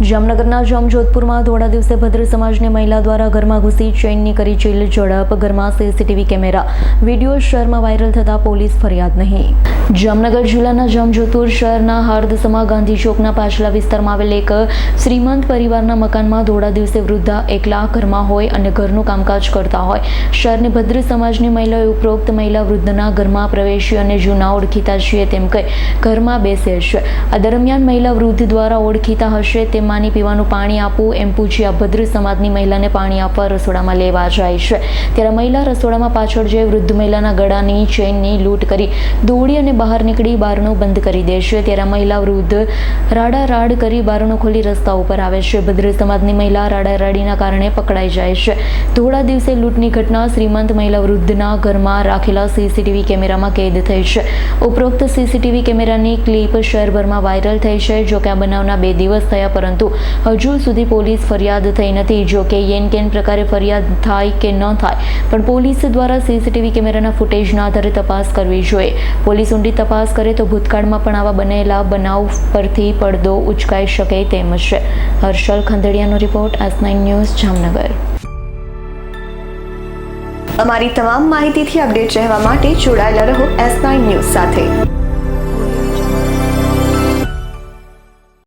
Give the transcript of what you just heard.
જામનગરના જામજોધપુરમાં ધોળા દિવસે ભદ્ર સમાજની મહિલા દ્વારા ઘરમાં ઘૂસી ચેઇનની કરી ચીલ ઝડપ. ઘરમાં સીસીટીવી કેમેરા વિડીયો શહેરમાં વાયરલ થતા પોલીસ ફરિયાદ નહીં. જામનગર જિલ્લાના જામજોધપુર શહેરના હાર્દસમા ગાંધી ચોકના પાછલા વિસ્તારમાં આવેલ એક શ્રીમંત પરિવારના મકાનમાં ધોળા દિવસે વૃદ્ધા એકલા ઘરમાં હોય અને ઘરનું કામકાજ કરતા હોય. શહેરની ભદ્ર સમાજની મહિલાએ ઉપરોક્ત મહિલા વૃદ્ધના ઘરમાં પ્રવેશી અને જૂના ઓળખીતા છીએ તેમ કહી ઘરમાં બેસે છે. આ દરમિયાન મહિલા વૃદ્ધ દ્વારા ઓળખીતા હશે તેમ માની પીવાનું પાણી આપવું એમ પૂછી આ ભદ્ર સમાજની મહિલાને પાણી આપવા રસોડામાં લેવા જાય છે. ત્યારે મહિલા રસોડામાં પાછળ જઈ વૃદ્ધ મહિલાના ગળાની ચેઇનની લૂંટ કરી દોડી અને બહાર નીકળી બારણું બંધ કરી દે છે. ત્યારે મહિલા વૃદ્ધ રાડારાડ કરી બારણું ખોલી રસ્તા ઉપર આવે છે. ભદ્ર સમાજની મહિલા રાડારાડીના કારણે પકડાઈ જાય છે. ધોળા દિવસે લૂંટની ઘટના શ્રીમંત મહિલા વૃદ્ધના ઘરમાં રાખેલા સીસીટીવી કેમેરામાં કેદ થઈ છે. ઉપરોક્ત સીસીટીવી કેમેરાની ક્લિપ શહેરભરમાં વાયરલ થઈ છે. જો કે આ બનાવના 2 દિવસ થયા પરંતુ હજુ સુધી પોલીસ ફરિયાદ થઈ નથી. જો કે કેન પ્રકારે ફરિયાદ થાય કે ન થાય પણ પોલીસ દ્વારા સીસીટીવી કેમેરાના ફૂટેજના આધારે તપાસ કરવી જોઈએ. પોલીસ ઊંડી તપાસ કરે તો ભૂતકાળમાં પણ આવા બનેલા બનાવ પરથી પડદો ઉચકાઈ શકે તેમ છે. હર્ષલ ખંડેડિયાનો રિપોર્ટ S9 ન્યૂઝ જામનગર. અમારી તમામ માહિતીથી અપડેટ રહેવા માટે જોડાયેલા રહો S9 ન્યૂઝ સાથે.